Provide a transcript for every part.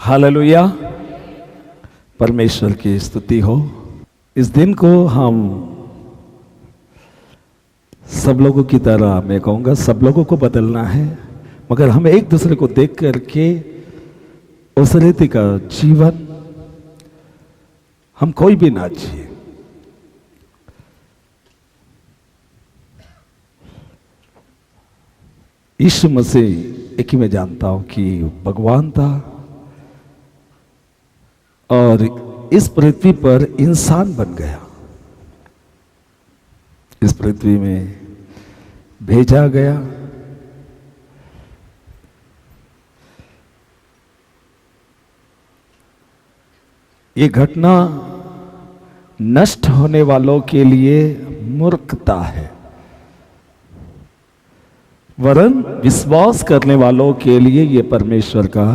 Hallelujah. परमेश्वर की स्तुति हो। इस दिन को हम सब लोगों की तरह, मैं कहूँगा सब लोगों को बदलना है, मगर हम एक दूसरे को देख करके उस रीति का जीवन हम कोई भी ना जिए। यीशु मसीह एक ही मैं जानता हूं कि भगवान था और इस पृथ्वी पर इंसान बन गया, इस पृथ्वी में भेजा गया। ये घटना नष्ट होने वालों के लिए मूर्खता है, वरन विश्वास करने वालों के लिए यह परमेश्वर का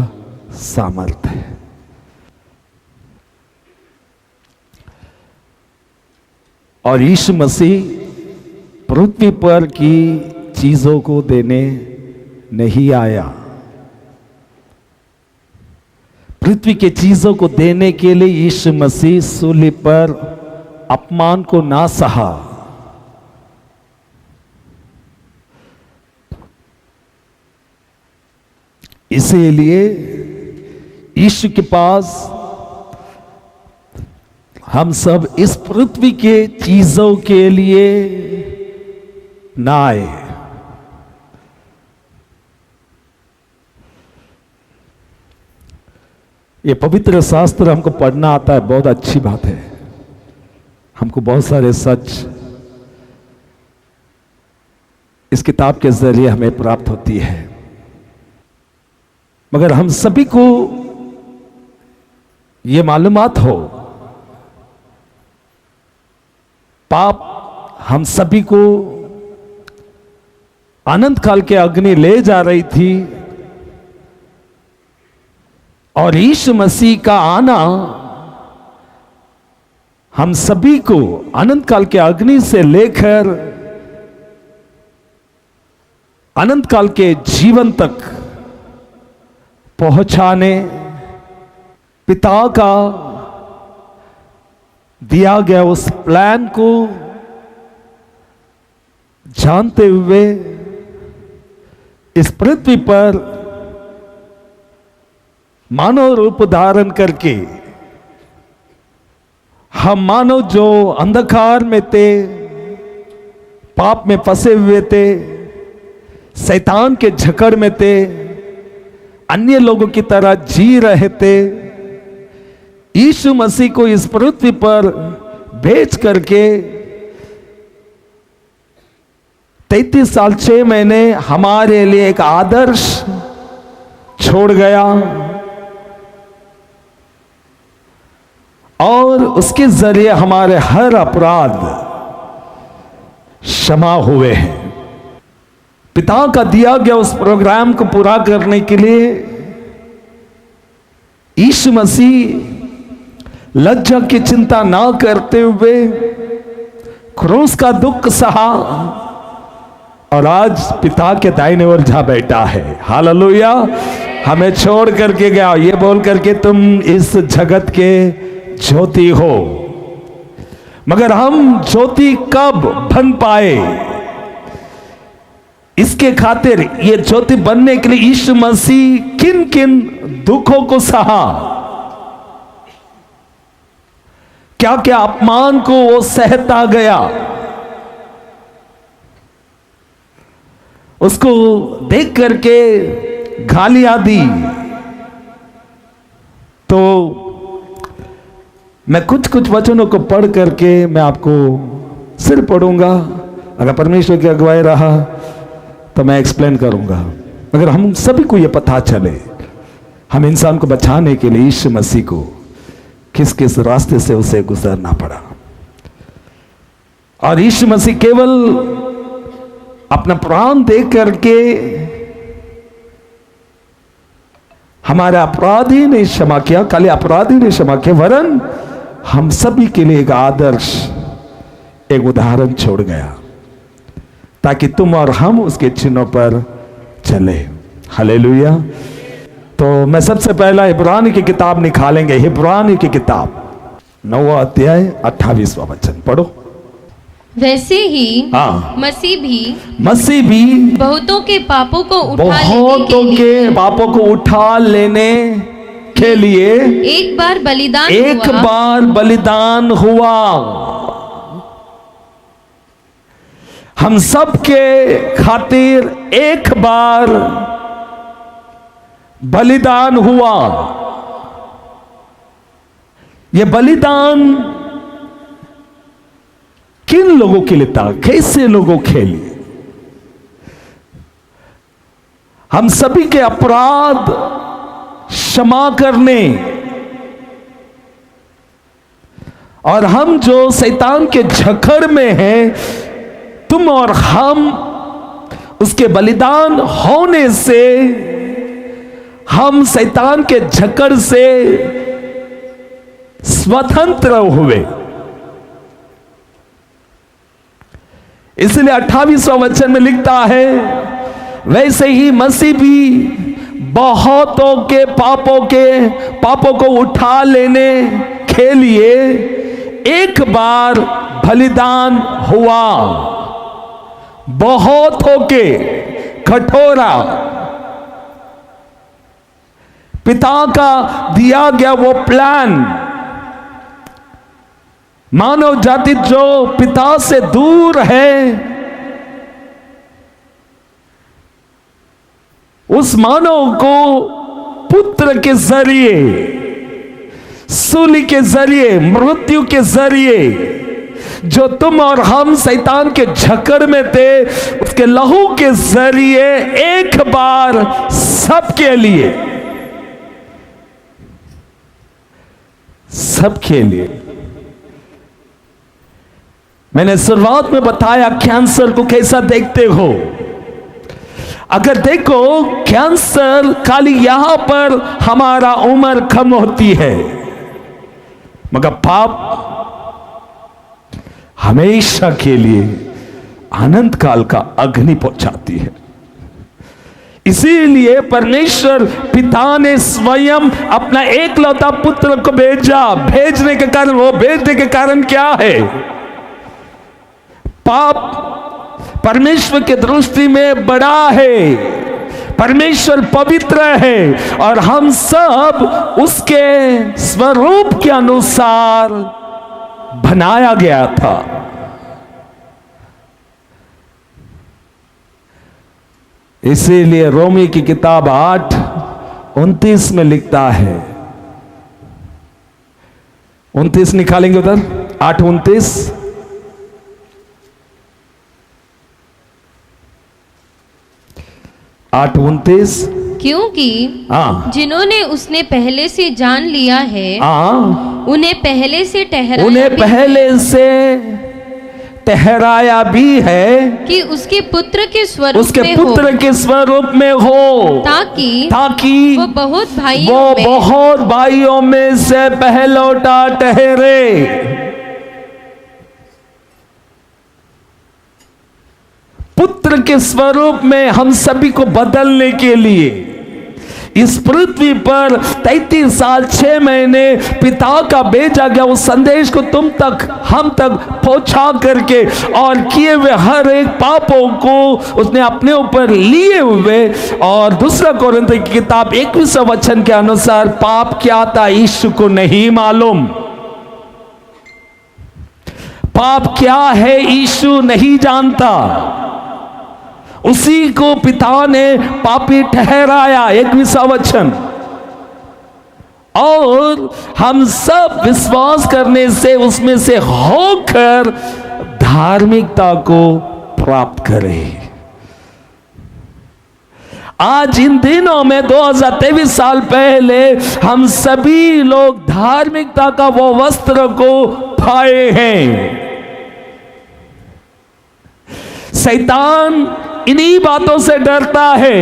सामर्थ्य है। और यीशु मसीह पृथ्वी पर की चीजों को देने नहीं आया, पृथ्वी के चीजों को देने के लिए यीशु मसीह सूली पर अपमान को ना सहा, इसीलिए यीशु के पास हम सब इस पृथ्वी के चीजों के लिए ना आए। ये पवित्र शास्त्र हमको पढ़ना आता है, बहुत अच्छी बात है। हमको बहुत सारे सच इस किताब के जरिए हमें प्राप्त होती है, मगर हम सभी को ये मालूमात हो, पाप हम सभी को अनंत काल के अग्नि ले जा रही थी, और यीशु मसीह का आना हम सभी को अनंत काल के अग्नि से लेकर अनंत काल के जीवन तक पहुंचाने, पिता का दिया गया उस प्लान को जानते हुए इस पृथ्वी पर मानव रूप धारण करके हम मानव जो अंधकार में थे, पाप में फंसे हुए थे, शैतान के झकड़ में थे, अन्य लोगों की तरह जी रहे थे, यीशु मसीह को इस पृथ्वी पर भेज करके 33 साल 6 महीने हमारे लिए एक आदर्श छोड़ गया, और उसके जरिए हमारे हर अपराध क्षमा हुए हैं। पिता का दिया गया उस प्रोग्राम को पूरा करने के लिए यीशु मसीह लज्जा की चिंता ना करते हुए क्रूस का दुख सहा, और आज पिता के दाहिने ओर जा बैठा है। हालेलुया। हमें छोड़ करके गया, ये बोल करके तुम इस जगत के ज्योति हो, मगर हम ज्योति कब बन पाए, इसके खातिर ये ज्योति बनने के लिए यीशु मसीह किन किन दुखों को सहा, क्या क्या अपमान को वो सहता गया, उसको देख करके गालियां दी। तो मैं कुछ कुछ वचनों को पढ़ करके मैं आपको सिर्फ पढ़ूंगा, अगर परमेश्वर की अगुवाई रहा तो मैं एक्सप्लेन करूंगा, मगर हम सभी को यह पता चले हम इंसान को बचाने के लिए यीशु मसीह को किस किस रास्ते से उसे गुजरना पड़ा। और यीशु मसीह केवल अपना प्राण दे करके हमारे अपराध ही नहीं क्षमा किया, खाली अपराध ही नहीं क्षमा किया, वरन हम सभी के लिए एक आदर्श, एक उदाहरण छोड़ गया, ताकि तुम और हम उसके चिन्हों पर चले। हालेलुया। तो मैं सबसे पहला इब्रानी की किताब निकालेंगे, इब्रानी की किताब 9वां अध्याय 28वां वचन पढ़ो। वैसे ही हाँ, मसीह भी बहुतों के पापों को उठा लेने के लिए एक बार बलिदान हुआ। हम सब के खातिर एक बार बलिदान हुआ। यह बलिदान किन लोगों के लिए था, कैसे लोगों के लिए? हम सभी के अपराध क्षमा करने और हम जो शैतान के झखड़ में हैं, तुम और हम उसके बलिदान होने से हम शैतान के झक्कड़ से स्वतंत्र हुए। इसलिए 28वां वचन में लिखता है, वैसे ही मसीह भी बहुतों के पापों को उठा लेने के लिए एक बार बलिदान हुआ। बहुतों के कठोरा पिता का दिया गया वो प्लान, मानव जाति जो पिता से दूर है, उस मानव को पुत्र के जरिए, सूली के जरिए, मृत्यु के जरिए, जो तुम और हम शैतान के झक्कड़ में थे, उसके लहू के जरिए एक बार सबके लिए। मैंने शुरुआत में बताया कैंसर को कैसा देखते हो। अगर देखो, कैंसर खाली यहां पर हमारा उम्र कम होती है, मगर पाप हमेशा के लिए अनंत काल का अग्नि पहुंचाती है। इसीलिए परमेश्वर पिता ने स्वयं अपना एकलौता पुत्र को भेजा। भेजने के कारण क्या है? पाप परमेश्वर के दृष्टि में बड़ा है। परमेश्वर पवित्र है और हम सब उसके स्वरूप के अनुसार बनाया गया था। इसीलिए रोमी की किताब 8:29 में लिखता है, 29 निकालेंगे उधर, 8:29। क्योंकि जिन्होंने उसने पहले से जान लिया है, उन्हें पहले से ठहराया भी है कि उसके पुत्र के स्वरूप में हो, ताकि वो बहुत भाइयों में से पहलौटा ठहरे। पुत्र के स्वरूप में हम सभी को बदलने के लिए इस पृथ्वी पर 33 साल 6 महीने पिता का भेजा गया उस संदेश को तुम तक, हम तक पहुंचा करके, और किए हुए हर एक पापों को उसने अपने ऊपर लिए हुए। और दूसरा कोरिन्थियों की किताब 21वें वचन के अनुसार, पाप क्या था यीशु को नहीं मालूम। पाप क्या है यीशु नहीं जानता। उसी को पिता ने पापी ठहराया, 21वां वचन। और हम सब विश्वास करने से, उसमें से होकर धार्मिकता को प्राप्त करें। आज इन दिनों में 2023 साल पहले हम सभी लोग धार्मिकता का वो वस्त्र को पाए हैं। शैतान इन्हीं बातों से डरता है।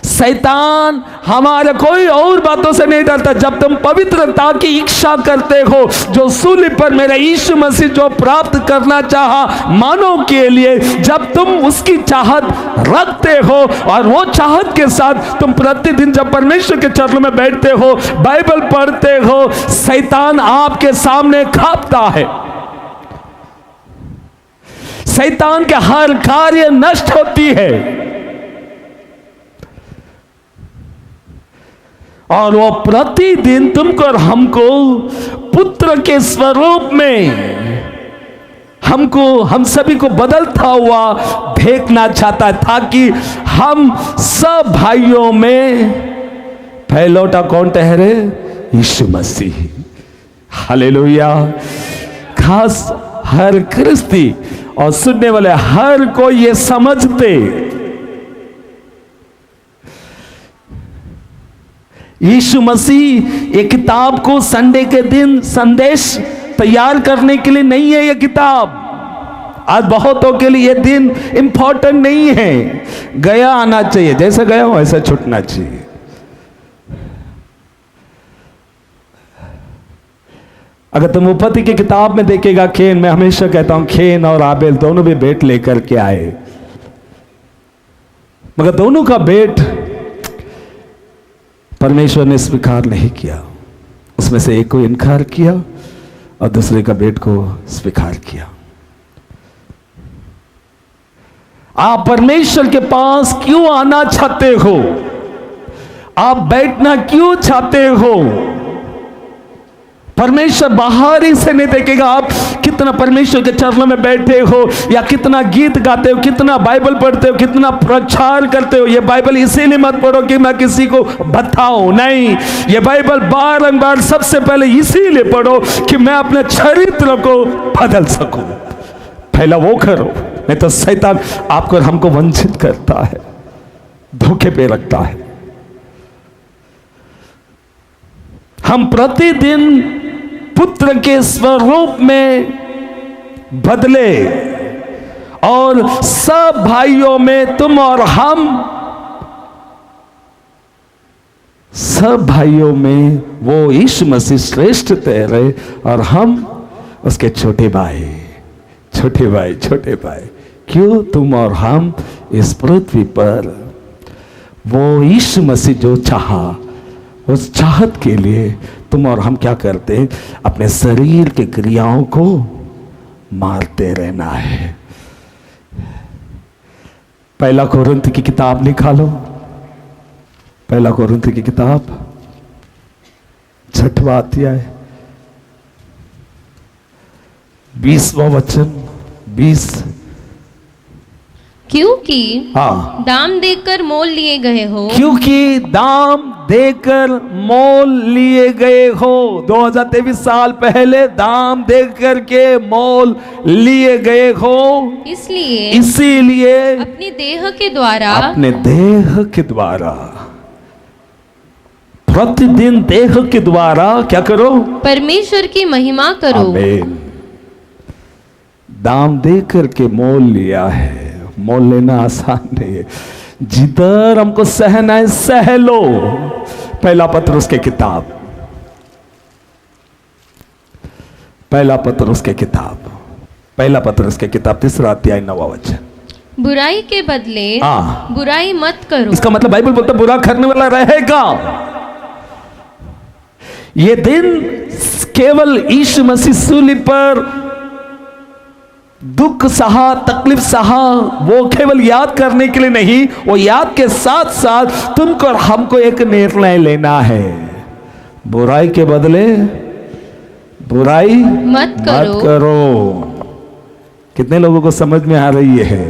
शैतान हमारे कोई और बातों से नहीं डरता। जब तुम पवित्रता की इच्छा करते हो, जो सूली पर मेरे यीशु मसीह जो प्राप्त करना चाहा मानव के लिए, जब तुम उसकी चाहत रखते हो और वो चाहत के साथ तुम प्रतिदिन जब परमेश्वर के चरणों में बैठते हो, बाइबल पढ़ते हो, शैतान आपके सामने कांपता है। शैतान के हर कार्य नष्ट होती है और वो प्रतिदिन तुमको और हमको पुत्र के स्वरूप में हम सभी को बदलता हुआ देखना चाहता है, ताकि हम सब भाइयों में पहलौटा कौन ठहरे? यीशु मसीह। हालेलुया। खास हर क्रिस्ती और सुनने वाले हर कोई ये समझते, यीशु मसीह ये किताब को संडे के दिन संदेश तैयार करने के लिए नहीं है। ये किताब आज बहुतों के लिए ये दिन इंपॉर्टेंट नहीं है। गया आना चाहिए, जैसे गया हो वैसा छूटना चाहिए। अगर तुम उत्पत्ति की किताब में देखेगा, खेन, मैं हमेशा कहता हूं खेन और आबेल दोनों भी भेंट लेकर के आए, मगर दोनों का भेंट परमेश्वर ने स्वीकार नहीं किया। उसमें से एक को इनकार किया और दूसरे का भेंट को स्वीकार किया। आप परमेश्वर के पास क्यों आना चाहते हो? आप बैठना क्यों चाहते हो? परमेश्वर बाहर ही से नहीं देखेगा आप कितना परमेश्वर के चरणों में बैठे हो, या कितना गीत गाते हो, कितना बाइबल पढ़ते हो, कितना प्रचार करते हो। ये बाइबल इसीलिए मत पढ़ो कि मैं किसी को बताऊं, नहीं। ये बाइबल बारंबार सबसे पहले इसीलिए पढ़ो कि मैं अपने चरित्र को बदल सकूं। पहला वो करो, नहीं तो शैतान आपको और हमको वंचित करता है, धोखे पे रखता है। हम प्रतिदिन पुत्र के स्वरूप में बदले और सब भाइयों में तुम और हम, सब भाइयों में वो यीशु मसीह श्रेष्ठ ठहरे और हम उसके छोटे भाई, छोटे भाई, छोटे भाई। क्यों तुम और हम इस पृथ्वी पर वो यीशु मसीह जो चाहा, उस चाहत के लिए तुम और हम क्या करते हैं? अपने शरीर के क्रियाओं को मारते रहना है। पहला कोरिन्थ की किताब निकालो, पहला कोरिन्थ की किताब 6वां अध्याय 20वां वचन 20। क्योंकि हाँ, दाम देकर मोल लिए गए हो। क्योंकि दाम देकर मोल लिए गए हो। 2023 साल पहले दाम देकर के मोल लिए गए हो। इसीलिए अपने देह के द्वारा, अपने देह के द्वारा, प्रतिदिन देह के द्वारा क्या करो? परमेश्वर की महिमा करो। आमीन। दाम देकर के मोल लिया है। मोल लेना आसान नहीं है। जिधर हमको सहना है सह लो। पहला पत्रुस के किताब, पहला पत्रुस के किताब, पहला पत्रुस के किताब 3 अध्याय 9वां वचन। बुराई के बदले बुराई मत करो। इसका मतलब बाइबल बोलता बुरा करने वाला रहेगा। ये दिन केवल यीशु मसीह सूली पर दुख सहा, तकलीफ सहा, वो केवल याद करने के लिए नहीं, वो याद के साथ साथ तुमको और हमको एक निर्णय लेना है। बुराई के बदले बुराई मत करो। कितने लोगों को समझ में आ रही है?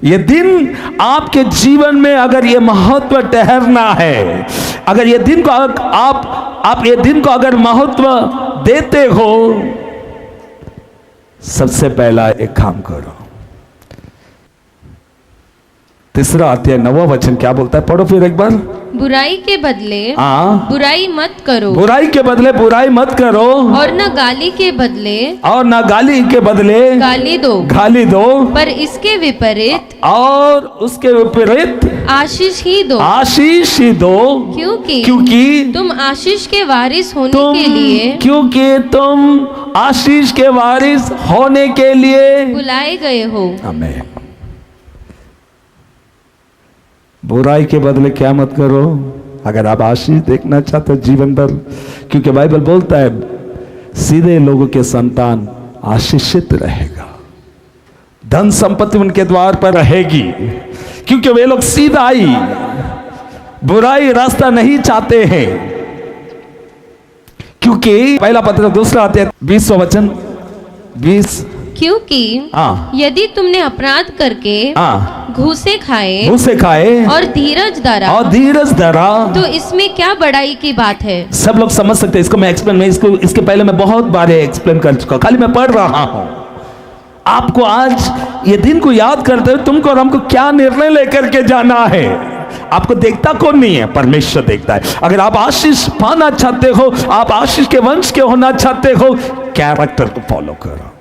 ये दिन आपके जीवन में अगर ये महत्व ठहरना है, अगर ये दिन को आप ये दिन को अगर महत्व देते हो, सबसे पहला एक काम करो। तीसरा अध्याय 9वां वचन क्या बोलता है? पढ़ो फिर एक बार। बुराई के बदले बुराई मत करो, बुराई के बदले बुराई मत करो, और न गाली के बदले गाली दो, पर इसके विपरीत और उसके विपरीत आशीष ही दो, क्योंकि तुम आशीष के वारिस होने के लिए बुलाए गए हो। आमीन। बुराई के बदले क्या मत करो। अगर आप आशीष देखना चाहते हो जीवन भर, क्योंकि बाइबल बोलता है सीधे लोगों के संतान आशीषित रहेगा, धन संपत्ति उनके द्वार पर रहेगी, क्योंकि वे लोग सीधाई बुराई रास्ता नहीं चाहते हैं। क्योंकि पहला पत्र 2 अध्याय 20वां वचन 20, क्योंकि यदि तुमने अपराध करके घूसे खाए और धीरज धरा तो इसमें क्या बड़ाई की बात है। सब लोग समझ सकते हैं इसको। मैं इसके पहले मैं बहुत बार एक्सप्लेन कर चुका, खाली मैं पढ़ रहा हूं। आपको आज ये दिन को याद करते हुए तुमको और हमको क्या निर्णय लेकर के जाना है। आपको देखता कौन नहीं है? परमेश्वर देखता है। अगर आप आशीष पाना चाहते हो, आप आशीष के वंश के होना चाहते हो, कैरेक्टर को फॉलो करो।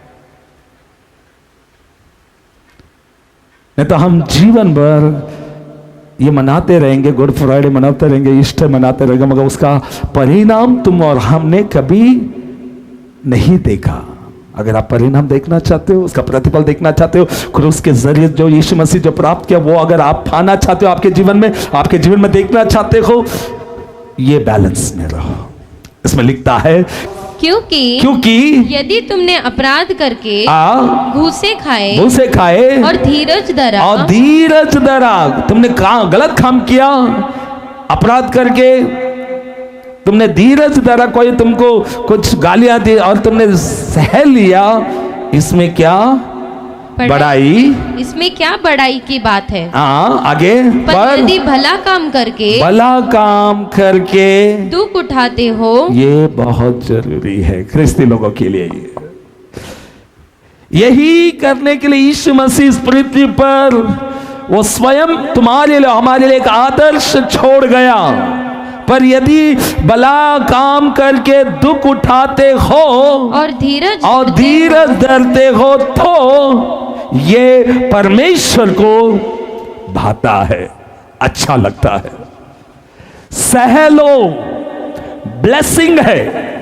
नहीं तो हम जीवन भर ये मनाते रहेंगे, गुड फ्राइडे मनाते रहेंगे, ईस्टर मनाते रहेंगे, मगर उसका परिणाम तुम और हमने कभी नहीं देखा। अगर आप परिणाम देखना चाहते हो, उसका प्रतिफल देखना चाहते हो, क्रूस के जरिए जो यीशु मसीह जो प्राप्त किया, वो अगर आप पाना चाहते हो आपके जीवन में देखना चाहते हो, ये बैलेंस में रहो। इसमें लिखता है क्योंकि यदि तुमने अपराध करके घूसे खाए और धीरज धरा, तुमने गलत काम किया, अपराध करके तुमने धीरज धरा, कोई तुमको कुछ गालियां दी और तुमने सह लिया, इसमें क्या बड़ाई? इसमें क्या बड़ाई की बात है? आगे। पर यदि भला काम करके दुख उठाते हो, ये बहुत जरूरी है ख्रिस्ती लोगों के लिए। यही करने के लिए यीशु मसीह इस पृथ्वी पर वो स्वयं तुम्हारे लिए हमारे लिए एक आदर्श छोड़ गया। पर यदि भला काम करके दुख उठाते हो और धीरज धरते हो, तो ये परमेश्वर को भाता है, अच्छा लगता है। सह लो, ब्लेसिंग है।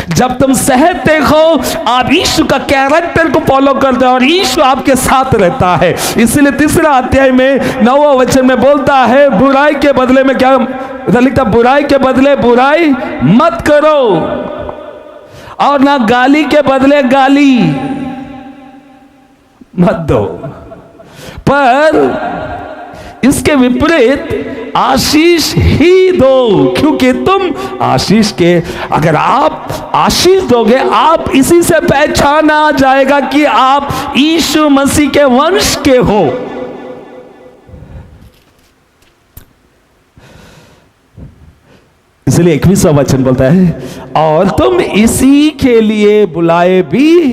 जब तुम सहते हो, आप यीशु का कैरेक्टर को फॉलो करते हो और यीशु आपके साथ रहता है। इसलिए 3 अध्याय में 9वां वचन में बोलता है, बुराई के बदले में क्या लिखता? बुराई के बदले बुराई मत करो, और ना गाली के बदले गाली मत दो, पर इसके विपरीत आशीष ही दो, क्योंकि तुम आशीष के, अगर आप आशीष दोगे, आप इसी से पहचाना जाएगा कि आप यीशु मसीह के वंश के हो। इसलिए 21वां वचन बोलता है, और तुम इसी के लिए बुलाए भी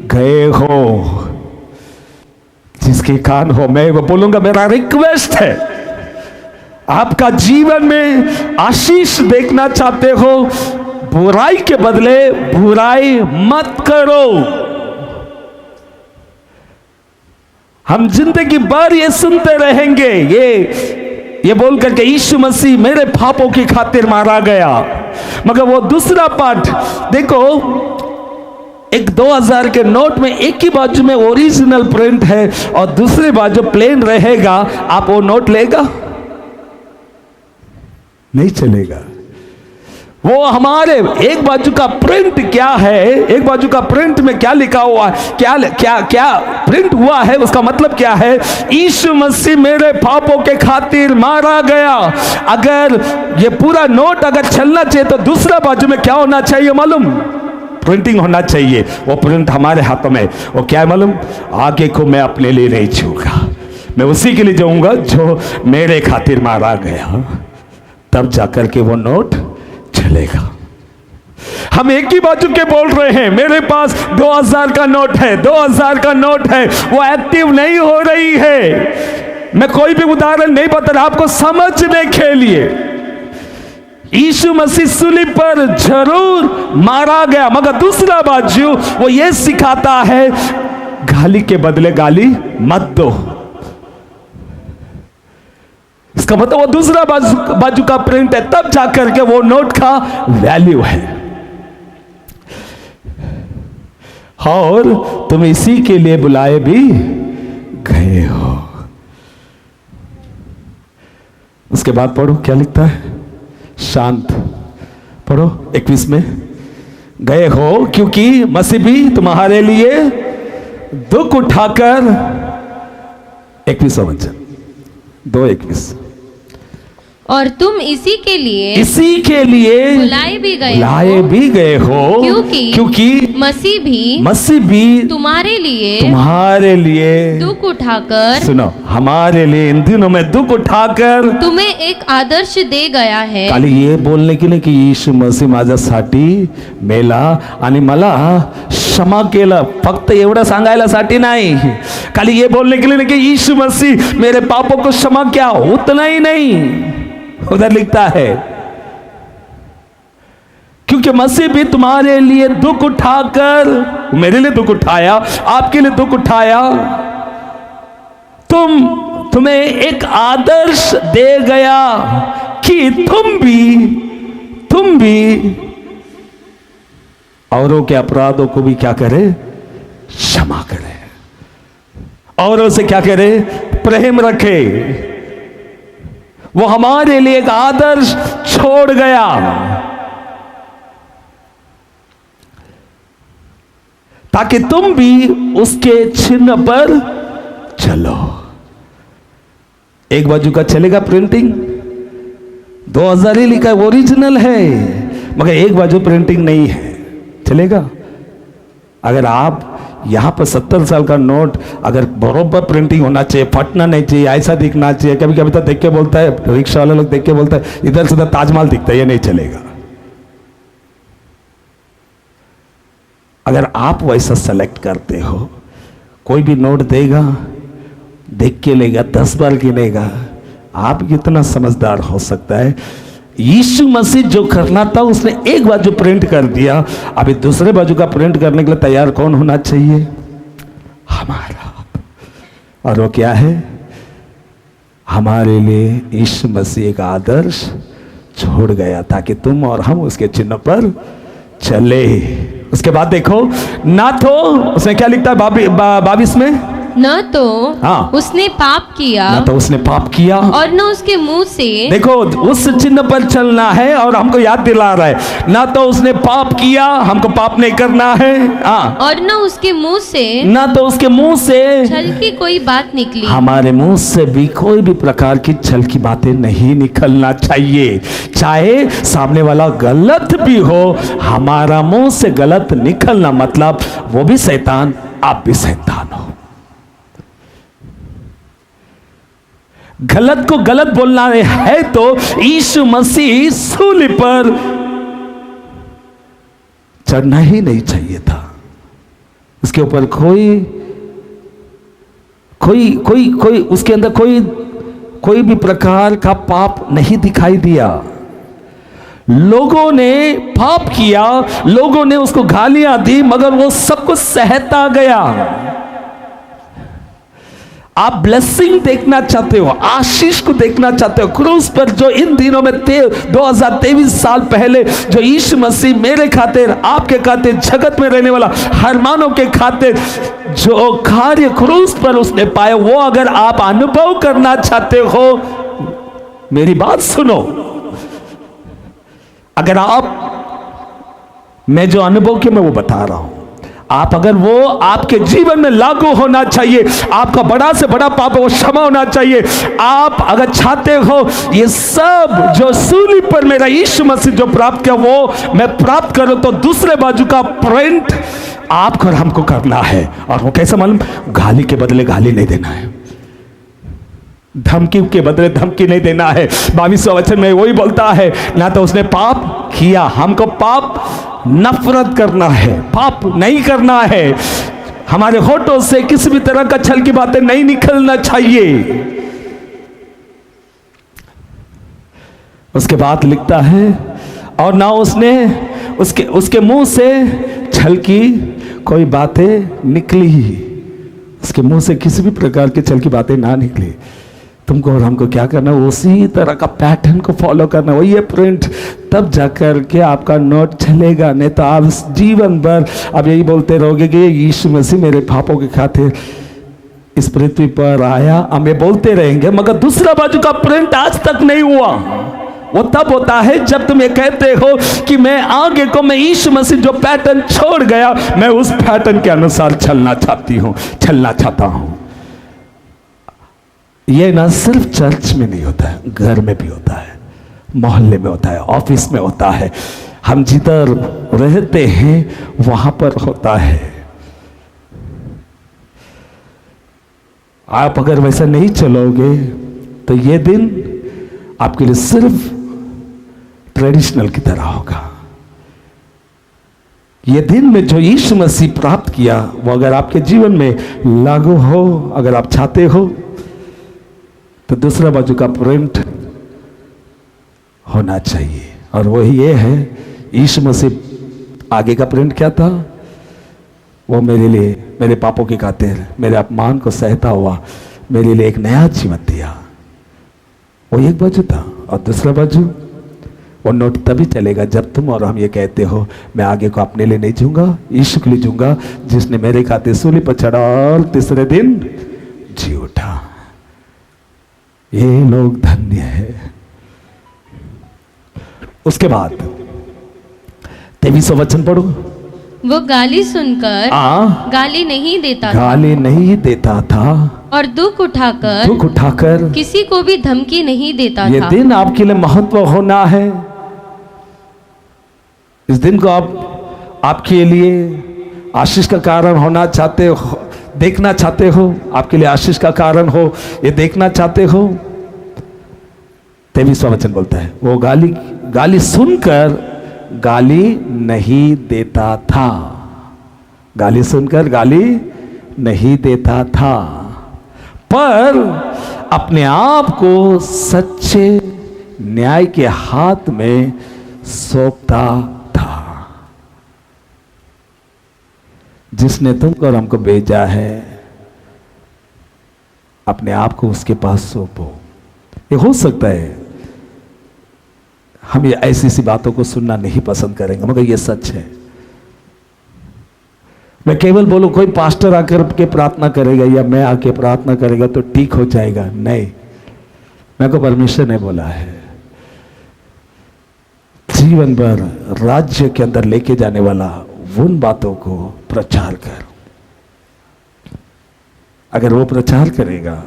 गए हो। जिसके कान हो, मैं वो बोलूंगा, मेरा रिक्वेस्ट है, आपका जीवन में आशीष देखना चाहते हो, बुराई के बदले बुराई मत करो। हम जिंदगी भर ये सुनते रहेंगे, ये बोल करके यीशु मसीह मेरे पापों की खातिर मारा गया, मगर वो दूसरा पार्ट देखो, एक 2000 के नोट में एक ही बाजू में ओरिजिनल प्रिंट है और दूसरी बाजू प्लेन रहेगा, आप वो नोट लेगा? नहीं चलेगा। वो हमारे एक बाजू का प्रिंट क्या है, एक बाजू का प्रिंट में क्या लिखा हुआ है, क्या प्रिंट हुआ है, उसका मतलब क्या है? यीशु मसीह मेरे पापों के खातिर मारा गया। अगर ये पूरा नोट अगर चलना चाहिए तो दूसरा बाजू में क्या होना चाहिए मालूम? प्रिंटिंग होना चाहिए। वो प्रिंट हमारे हाथों में, वो क्या है मालूम? आगे को मैं अपने लिए नहीं छूंगा, मैं उसी के लिए जाऊंगा जो मेरे खातिर मारा गया, तब जाकर के वो नोट चलेगा। हम एक ही बाजू के बोल रहे हैं, मेरे पास 2000 का नोट है, 2000 का नोट है, वो एक्टिव नहीं हो रही है। मैं कोई भी उदाहरण नहीं बता रहा, आपको समझने के लिए। यीशु मसीह सूली पर जरूर मारा गया, मगर दूसरा बाजू वो ये सिखाता है गाली के बदले गाली मत दो। इसका मतलब वो दूसरा बाजू का प्रिंट है, तब जाकर के वो नोट का वैल्यू है। और तुम इसी के लिए बुलाए भी गए हो। उसके बाद पढ़ो क्या लिखता है, शांत पढ़ो 21 में, गए हो क्योंकि मसीह भी तुम्हारे लिए दुख उठाकर, 21 वचन 2:21, और तुम इसी के लिए बुलाए भी गए हो क्योंकि मसीह भी तुम्हारे लिए दुख उठाकर, सुनो, हमारे लिए इन दिनों में दुख उठाकर तुम्हें एक आदर्श दे गया है। खाली ये बोलने के लिए कि यीशु मसीह माझ्यासाठी मेला आणि मला क्षमा केलं, फक्त एवढं सांगायला साठी नाही, खाली ये बोलने के लिए नहीं कि यीशु मसीह मेरे पापों को क्षमा किया, उतना ही नहीं। उधर लिखता है क्योंकि मसीह भी तुम्हारे लिए दुख उठाकर, मेरे लिए दुख उठाया, आपके लिए दुख उठाया, तुम्हें एक आदर्श दे गया कि तुम भी औरों के अपराधों को भी क्या करे, क्षमा करे, औरों से क्या करे, प्रेम रखे। वो हमारे लिए एक आदर्श छोड़ गया। ताकि तुम भी उसके चिन्ह पर चलो। एक बाजू का चलेगा प्रिंटिंग, 2000 ही लिखा है, ओरिजिनल है, मगर एक बाजू प्रिंटिंग नहीं है, चलेगा? अगर आप यहां पर 70 साल का नोट अगर बरोबर प्रिंटिंग होना चाहिए, फटना नहीं चाहिए, ऐसा दिखना चाहिए। कभी कभी तो देख के बोलता है, रिक्शा वाले लोग देख के बोलता है इधर से उधर ताजमहल दिखता है, ये नहीं चलेगा। अगर आप वैसा सेलेक्ट करते हो, कोई भी नोट देगा, देख के लेगा, 10 बार गिनेगा, आप कितना समझदार हो सकता है। यीशु मसीह जो करना था उसने एक बाजू प्रिंट कर दिया, अभी दूसरे बाजू का प्रिंट करने के लिए तैयार कौन होना चाहिए? हमारा। और वो क्या है? हमारे लिए यीशु मसीह एक आदर्श छोड़ गया ताकि तुम और हम उसके चिन्ह पर चले। उसके बाद देखो, ना तो उसने क्या लिखता है 22 में, न तो उसने पाप किया और न उसके मुंह से, देखो उस चिन्ह पर चलना है और हमको याद दिला रहा है, ना तो उसने पाप किया, हमको पाप नहीं करना है, और न उसके मुंह से छल की कोई बात निकली। हमारे मुंह से भी कोई भी प्रकार की छल की बातें नहीं निकलना चाहिए, चाहे सामने वाला गलत भी हो, हमारा मुंह से गलत निकलना मतलब वो भी शैतान, आप भी शैतान हो। गलत को गलत बोलना है तो यीशु मसीह सूली पर चढ़ना ही नहीं चाहिए था। उसके ऊपर कोई उसके अंदर कोई भी प्रकार का पाप नहीं दिखाई दिया। लोगों ने पाप किया, लोगों ने उसको गालियां दी, मगर वो सब कुछ सहता गया। आप ब्लेसिंग देखना चाहते हो, आशीष को देखना चाहते हो, क्रूस पर जो इन दिनों में 2023 साल पहले जो यीशु मसीह मेरे खातिर, आपके खातिर, जगत में रहने वाला हर मानव के खातिर जो कार्य क्रूस पर उसने पाया, वो अगर आप अनुभव करना चाहते हो, मेरी बात सुनो। अगर मैं जो अनुभव किया मैं वो बता रहा हूं, आप अगर वो आपके जीवन में लागू होना चाहिए, आपका बड़ा से बड़ा पाप वो क्षमा होना चाहिए। आप अगर चाहते हो ये सब जो सूली पर मेरा यीशु मसीह जो प्राप्त किया वो मैं प्राप्त करूं, तो दूसरे बाजू का प्रिंट आपको और हमको करना है। और वो कैसे मालूम? गाली के बदले गाली नहीं देना है, धमकी के बदले धमकी नहीं देना है। 22वां वचन में वही बोलता है, ना तो उसने पाप किया, हमको पाप नफरत करना है, पाप नहीं करना है। हमारे होठों से किसी भी तरह का छल की बातें नहीं निकलना चाहिए। उसके बाद लिखता है, और ना उसने उसके मुंह से छल की कोई बातें निकली, उसके मुंह से किसी भी प्रकार की छल की बातें ना निकली। तुमको और हमको क्या करना, उसी तरह का पैटर्न को फॉलो करना, वही है प्रिंट, तब जाकर के आपका नोट चलेगा। नहीं तो आप जीवन भर आप यही बोलते रहोगे कि यीशु मसीह मेरे पापों के खातिर इस पृथ्वी पर आया, हम ये बोलते रहेंगे, मगर दूसरा बाजू का प्रिंट आज तक नहीं हुआ। वो तब होता है जब तुम ये कहते हो कि मैं आगे को, मैं यीशु मसीह जो पैटर्न छोड़ गया, मैं उस पैटर्न के अनुसार चलना चाहता हूं। ये ना सिर्फ चर्च में नहीं होता है, घर में भी होता है, मोहल्ले में होता है, ऑफिस में होता है, हम जिधर रहते हैं वहां पर होता है। आप अगर वैसा नहीं चलोगे तो ये दिन आपके लिए सिर्फ ट्रेडिशनल की तरह होगा। ये दिन में जो यीशु मसीह प्राप्त किया वो अगर आपके जीवन में लागू हो, अगर आप चाहते हो, तो दूसरा बाजू का प्रिंट होना चाहिए। और वही ये है, यीशु मसीह आगे का प्रिंट क्या था, वो मेरे लिए, मेरे पापों की खातिर मेरे अपमान को सहता हुआ मेरे लिए एक नया जीवन दिया। वो एक बाजू था। और दूसरा बाजू, वो नोट तभी चलेगा जब तुम और हम ये कहते हो, मैं आगे को अपने लिए नहीं जीऊंगा, यीशु के लिए जीऊंगा, जिसने मेरे खातिर सूली पर चढ़ा और तीसरे दिन जी उठा। ये लोग धन्य है। उसके बाद 23वां वचन पढ़ो। वो गाली सुनकर गाली नहीं देता था और दुख उठाकर किसी को भी धमकी नहीं देता था। ये दिन आपके लिए महत्व होना है। इस दिन को आपके लिए आशीष का कारण होना चाहते हो, देखना चाहते हो, आपके लिए आशीष का कारण हो, ये देखना चाहते हो। 23वां वचन बोलता है, वो गाली सुनकर गाली नहीं देता था। गाली सुनकर गाली नहीं देता था, पर अपने आप को सच्चे न्याय के हाथ में सौंपता था। जिसने तुमको और हमको भेजा है, अपने आप को उसके पास सौंपो। ये हो सकता है हम ये ऐसी सी बातों को सुनना नहीं पसंद करेंगे, मगर ये सच है। मैं केवल बोलूं कोई पास्टर आकर के प्रार्थना करेगा या मैं आके प्रार्थना करेगा तो ठीक हो जाएगा, नहीं, मेरे को परमेश्वर ने बोला है जीवन भर राज्य के अंदर लेके जाने वाला उन बातों को प्रचार कर। अगर वो प्रचार करेगा,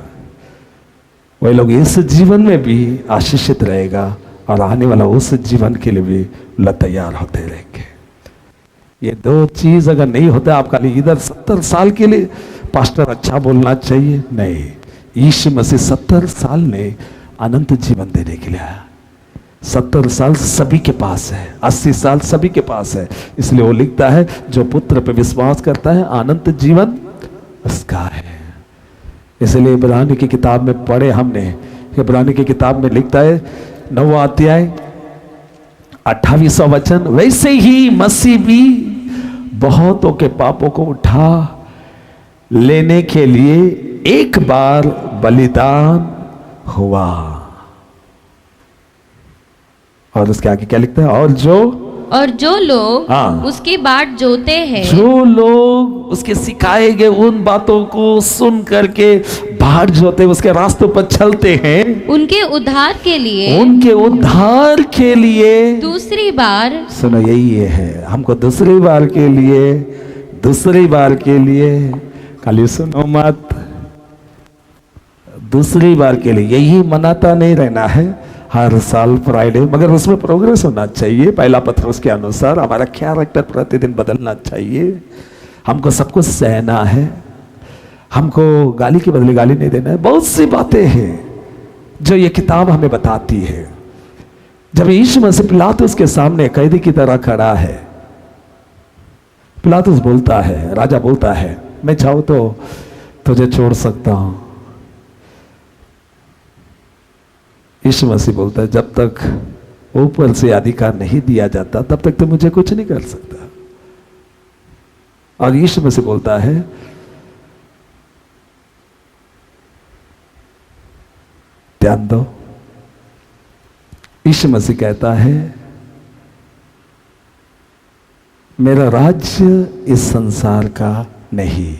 वही लोग इस जीवन में भी आशीषित रहेगा और आने वाला उस जीवन के लिए भी तैयार होते रहेंगे। ये दो चीज अगर नहीं होता, आपका इधर 70 साल के लिए पास्टर अच्छा बोलना चाहिए, नहीं, यीशु मसीह 70 साल ने अनंत जीवन देने के लिए आया। 70 साल सभी के पास है, 80 साल सभी के पास है। इसलिए वो लिखता है, जो पुत्र पे विश्वास करता है अनंत जीवन उसका है। इसलिए इब्रानी की किताब में पढ़े हमने, इब्रानी की किताब में लिखता है 9वां अध्याय 28वां वचन, वैसे ही मसीह भी बहुतों के पापों को उठा लेने के लिए एक बार बलिदान हुआ। और उसके आगे क्या लिखता है, और जो लोग उसकी बाट जोते हैं, जो लोग उसके सिखाए गए उन बातों को सुन करके बाट जोते, उसके रास्तों पर चलते हैं, उनके उद्धार के लिए दूसरी बार, सुनो यही है, हमको दूसरी बार के लिए खाली सुनो मत, दूसरी बार के लिए यही मनाता नहीं रहना है हर साल फ्राइडे, मगर उसमें प्रोग्रेस होना चाहिए। पहला पत्रोस के अनुसार हमारा कैरेक्टर प्रतिदिन बदलना चाहिए। हमको सब कुछ सहना है, हमको गाली के बदले गाली नहीं देना है। बहुत सी बातें हैं जो ये किताब हमें बताती है। जब यीशु मसीह पिलातुस के सामने कैदी की तरह खड़ा है, पिलातुस बोलता है, राजा बोलता है, मैं चाहूं तो तुझे छोड़ सकता हूं। यीशु मसीह बोलता है, जब तक ऊपर से अधिकार नहीं दिया जाता तब तक तो मुझे कुछ नहीं कर सकता। और यीशु मसीह बोलता है ध्यान दो, यीशु मसीह कहता है मेरा राज्य इस संसार का नहीं।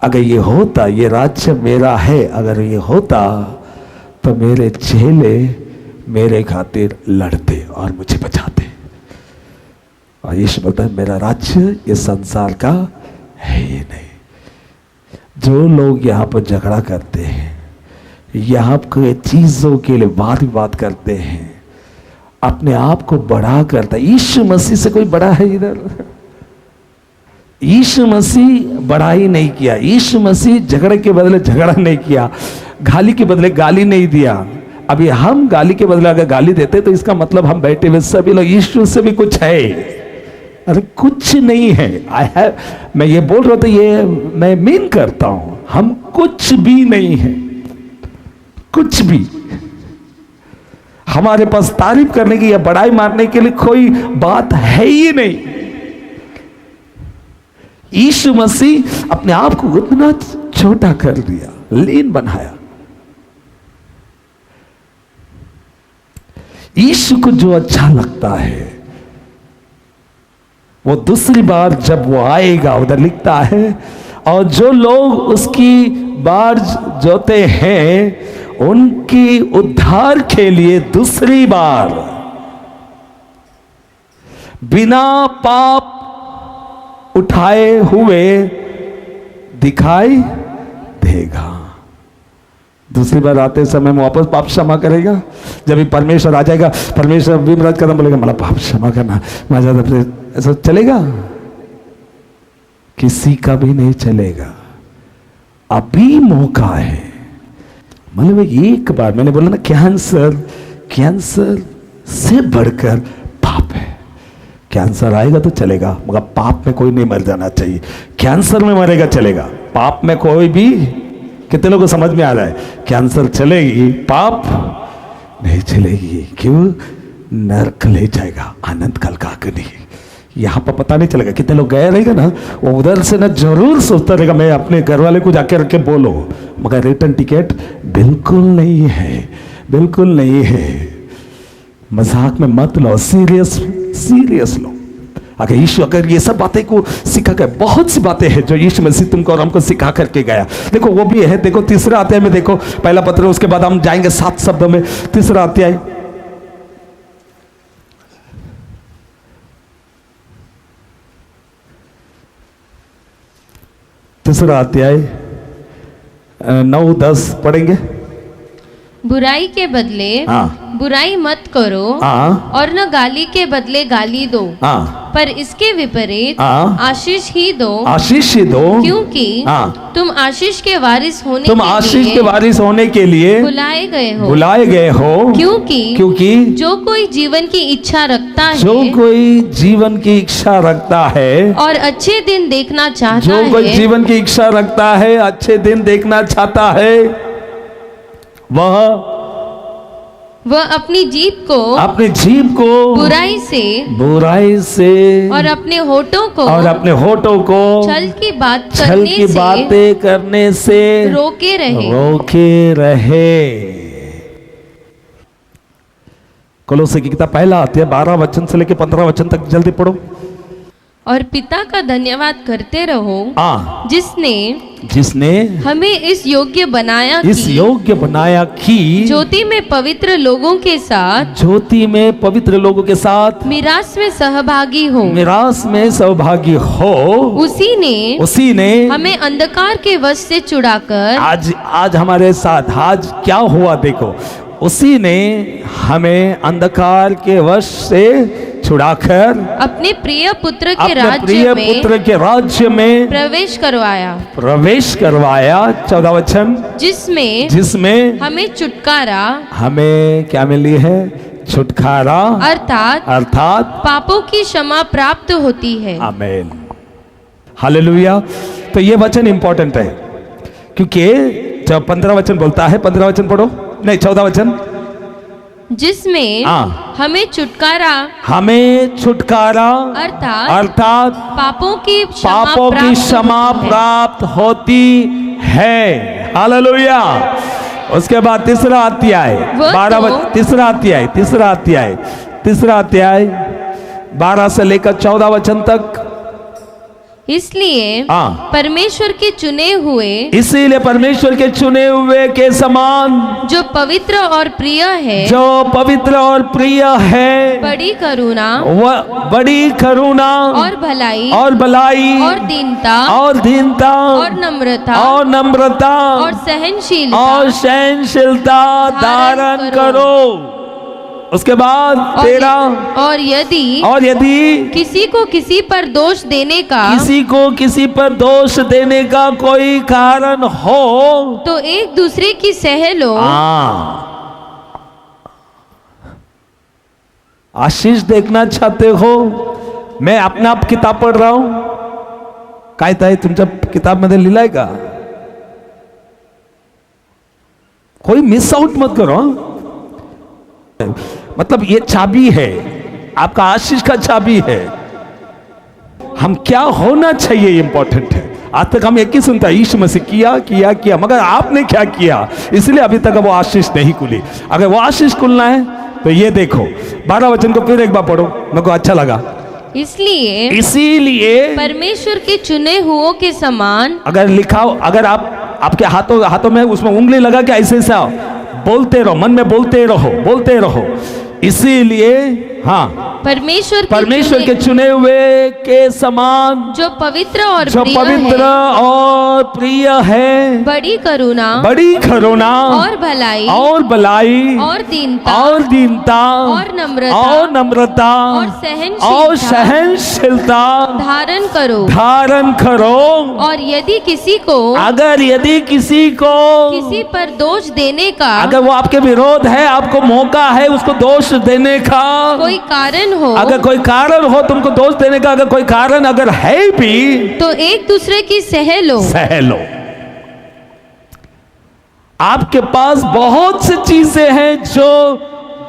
अगर ये होता, ये राज्य मेरा है, अगर ये होता तो मेरे चेले मेरे खातिर लड़ते और मुझे बचाते। और यीशु बोलता है मेरा राज्य इस संसार का है ही नहीं। जो लोग यहाँ पर झगड़ा करते हैं, यहाँ के चीजों के लिए वाद विवाद करते हैं, अपने आप को बड़ा करता है। यीशु मसीह से कोई बड़ा है इधर? यीशु मसीह बड़ाई नहीं किया। यीशु मसीह झगड़े के बदले झगड़ा नहीं किया, गाली के बदले गाली नहीं दिया। अभी हम गाली के बदले अगर गाली देते तो इसका मतलब हम बैठे हुए सभी लोग यीशु से भी कुछ है। अरे कुछ नहीं है। मैं ये बोल रहा था, ये मैं मीन करता हूं, हम कुछ भी नहीं है, कुछ भी। हमारे पास तारीफ करने की या बड़ाई मारने के लिए कोई बात है ही नहीं। यीशु मसीह अपने आप को उतना छोटा कर दिया, लीन बनाया। यीशु को जो अच्छा लगता है वो दूसरी बार जब वो आएगा, उधर लिखता है, और जो लोग उसकी बार जोते हैं उनकी उद्धार के लिए दूसरी बार बिना पाप उठाए हुए दिखाई देगा। दूसरी बार आते समय में वापस पाप क्षमा करेगा। जब भी परमेश्वर आ जाएगा, परमेश्वर विमृत कदम बोलेगा मला पाप क्षमा करना, ऐसा चलेगा? किसी का भी नहीं चलेगा। अभी मौका है। मतलब एक बार मैंने बोला ना, कैंसर से बढ़कर पाप है। कैंसर आएगा तो चलेगा, मगर पाप में कोई नहीं मर जाना चाहिए। कैंसर में मरेगा चलेगा, पाप में कोई भी। कितने लोगों को समझ में आ रहा है? कैंसर चलेगी, पाप नहीं चलेगी। क्यों? नरक ले जाएगा, अनंत काल का अग्नि। यहाँ पर पता नहीं चलेगा। कितने लोग गए रहेगा ना, वो उधर से ना जरूर सोचता रहेगा मैं अपने घर वाले को जाके रख के बोलो, मगर रिटर्न टिकट बिल्कुल नहीं है, बिल्कुल नहीं है। मजाक में मत लो, सीरियस लो। अगर यीशु अगर ये सब बातें को सिखा कर, बहुत सी बातें हैं जो यीशु मसीह तुमको और हमको सिखा करके गया। देखो वो भी है। देखो तीसरा अध्याय में देखो, पहला पत्र, उसके बाद हम जाएंगे 7 शब्दों में। तीसरा अध्याय, तीसरा अध्याय 9-10 पढ़ेंगे। बुराई के बदले बुराई मत करो, और न गाली के बदले गाली दो, पर इसके विपरीत आशीष ही दो, क्योंकि तुम आशीष के वारिस होने के लिए बुलाए गए हो। क्योंकि जो कोई जीवन की इच्छा रखता है, और अच्छे दिन देखना चाहता है, वह अपनी जीभ को बुराई से और अपने होठों को छल की बातें करने से रोके रहे। कोलोसे की किताब पहला अध्याय 12 वचन से लेकर 15 वचन तक जल्दी पढ़ो। और पिता का धन्यवाद करते रहो, जिसने हमें इस योग्य बनाया कि ज्योति में पवित्र लोगों के साथ मिरास में सहभागी हो। उसी ने हमें अंधकार के वश से छुड़ाकर, आज हमारे साथ आज क्या हुआ देखो, उसी ने हमें अंधकार के वश से छुड़ाकर अपने प्रिय पुत्र के राज्य में प्रवेश करवाया। 14 वचन, जिसमें हमें छुटकारा, हमें क्या मिली है? छुटकारा, अर्थात पापों की क्षमा प्राप्त होती है। आमीन, हालेलुया। तो ये वचन इंपॉर्टेंट है, क्योंकि जब 15 वचन बोलता है, 15 वचन पढ़ो, नहीं 14 वचन, जिसमें हमें छुटकारा अर्थात पापों की क्षमा प्राप्त होती है। हालेलुया। उसके बाद तीसरा अध्याय 12 से लेकर 14 वचन तक। इसीलिए परमेश्वर के चुने हुए के समान जो पवित्र और प्रिय है, बड़ी करुणा और भलाई और दीनता और नम्रता और सहनशीलता धारण करो। उसके बाद 13 और यदि किसी को किसी पर दोष देने का कोई कारण हो तो एक दूसरे की सह लो। आशीष देखना चाहते हो? मैं अपने आप किताब पढ़ रहा हूं, काय ताई तुमच्या किताब मध्ये लिहिलंय का? कोई मिस आउट मत करो। मतलब ये चाबी है, आपका आशीष का चाबी है। हम क्या होना चाहिए इंपॉर्टेंट है। आज तक हम एक ही सुनता है, यीशु मसीह किया, मगर आपने क्या किया, इसलिए अभी तक वो आशीष नहीं खुली। अगर वो आशीष खुलना है तो ये देखो 12 वचन को फिर एक बार पढ़ो, मेरे को अच्छा लगा। इसीलिए परमेश्वर के चुने हुओं के समान। अगर लिखा, अगर आपके हाथों में उसमें उंगली लगा के ऐसे बोलते रहो, मन में बोलते रहो। इसीलिए परमेश्वर के चुने हुए के समान जो पवित्र और प्रिय है, बड़ी करुणा और भलाई और दीनता और नम्रता और सहनशीलता धारण करो। और यदि किसी को किसी पर दोष देने का, अगर वो आपके विरोध है, आपको मौका है उसको दोष देने का कोई कारण हो, अगर कोई कारण हो तुमको दोष देने का, अगर कोई कारण अगर है भी तो एक दूसरे की सह लो। आपके पास बहुत सी चीजें हैं जो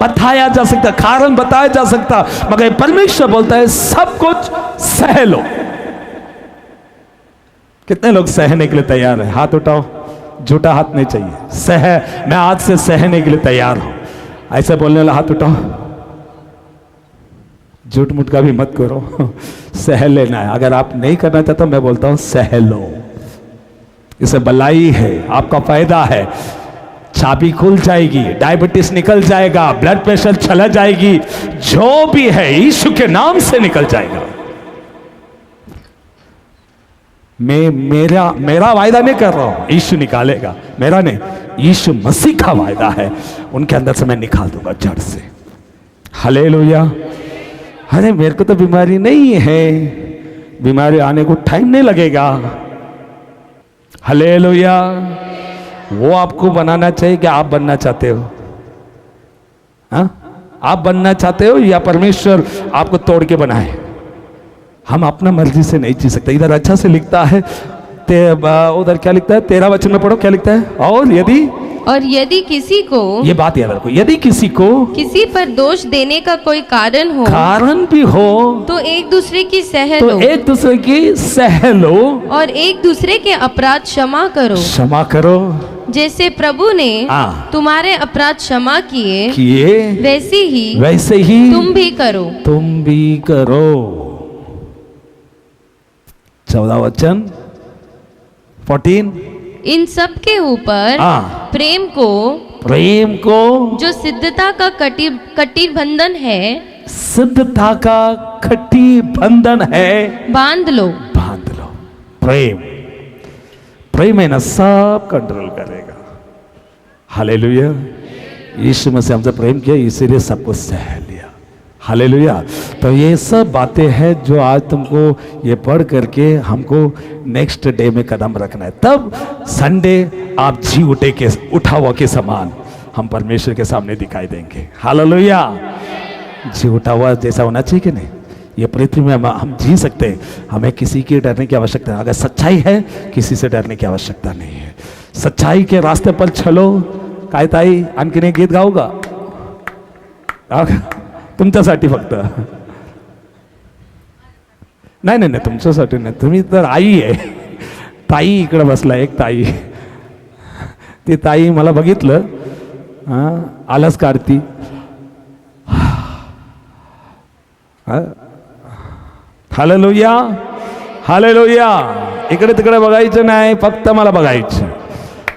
बताया जा सकता, कारण बताया जा सकता, मगर परमेश्वर बोलता है सब कुछ सह लो। कितने लोग सहने के लिए तैयार हैं? हाथ उठाओ, झूठा हाथ नहीं चाहिए। मैं आज से सहने के लिए तैयार हूं, ऐसे बोलने वाला हाथ उठाओ। झूठ मूठ का भी मत करो, सह लेना है। अगर आप नहीं करना चाहते, मैं बोलता हूं सह लो। इसे भलाई है, आपका फायदा है। चाबी खुल जाएगी, डायबिटीज निकल जाएगा, ब्लड प्रेशर चला जाएगी, जो भी है यीशु के नाम से निकल जाएगा। मेरा वायदा नहीं कर रहा हूं, यीशु निकालेगा। मेरा नहीं, यीशु मसीह का वायदा है। उनके अंदर से मैं निकाल दूंगा जड़ से। हालेलुया। अरे मेरे को तो बीमारी नहीं है, बीमारी आने को टाइम नहीं लगेगा। हालेलुया। वो आपको बनाना चाहिए कि आप बनना चाहते हो? आप बनना चाहते हो या परमेश्वर आपको तोड़ के बनाए? हम अपना मर्जी से नहीं जी सकते। इधर अच्छा से लिखता है, उधर क्या लिखता है? 13 वचन में पढ़ो क्या लिखता है। और यदि किसी को, ये बात याद रखो, यदि किसी को किसी पर दोष देने का कोई कारण भी हो तो एक दूसरे की सह लो और एक दूसरे के अपराध क्षमा करो। जैसे प्रभु ने तुम्हारे अपराध क्षमा किए वैसे ही तुम भी करो। 14 वचन 14। इन सब के ऊपर प्रेम को जो सिद्धता का कटिबंधन है, बांध लो। प्रेम है ना, सब कंट्रोल करेगा। हालेलुया। यीशु मसीह हमसे प्रेम किया, इसीलिए सब कुछ सह लिया। हालेलुया। तो ये सब बातें हैं जो आज तुमको ये पढ़ करके हमको नेक्स्ट डे में कदम रखना है। तब संडे आप जी उठा हुआ के समान हम परमेश्वर के सामने दिखाई देंगे। हालेलुया। जी उठा हुआ जैसा होना चाहिए कि नहीं? ये पृथ्वी में हम जी सकते हैं, हमें किसी की डरने की आवश्यकता नहीं। अगर सच्चाई है, किसी से डरने की आवश्यकता नहीं है। सच्चाई के रास्ते पर चलो। काय ताई आणखीन एक गीत गाऊगा? तुमच्यासाठी फक्त. नाही नाही नाही, तुमच्यासाठी नाही. तुम्ही तर आई आहे. ताई इकडे बसला, एक ताई. ती ताई मला बघितलं, आलस काढती. Hallelujah, hallelujah. इकडे तिकडे बघायचं नाही, फक्त मला बघायचं.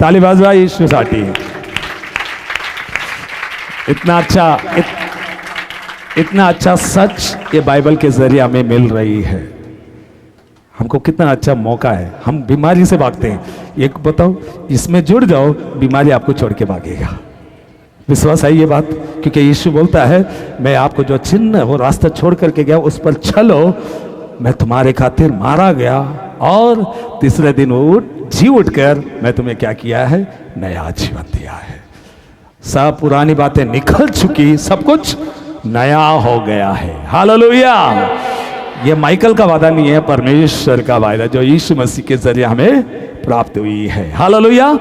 ताली वाजवा यीशुसाठी. इतना अच्छा सच ये बाइबल के जरिए हमें मिल रही है. हमको कितना अच्छा मौका है. हम बीमारी से भागते हैं, एक बताओ, इसमें जुड़ जाओ, बीमारी आपको छोड़ के भागेगा. विश्वास है ये बात? क्योंकि यीशु बोलता है, मैं आपको जो चिन्ह वो रास्ता छोड़ करके गया उस पर चलो, मैं तुम्हारे खातिर मारा गया और तीसरे दिन जी उठकर मैं तुम्हें क्या किया है, नया जीवन दिया है. सब पुरानी बातें निकल चुकी, सब कुछ नया हो गया है. हालेलुया. ये माइकल का वादा नहीं है, परमेश्वर का वादा जो यीशु मसीह के जरिए हमें प्राप्त हुई है. हालेलुया.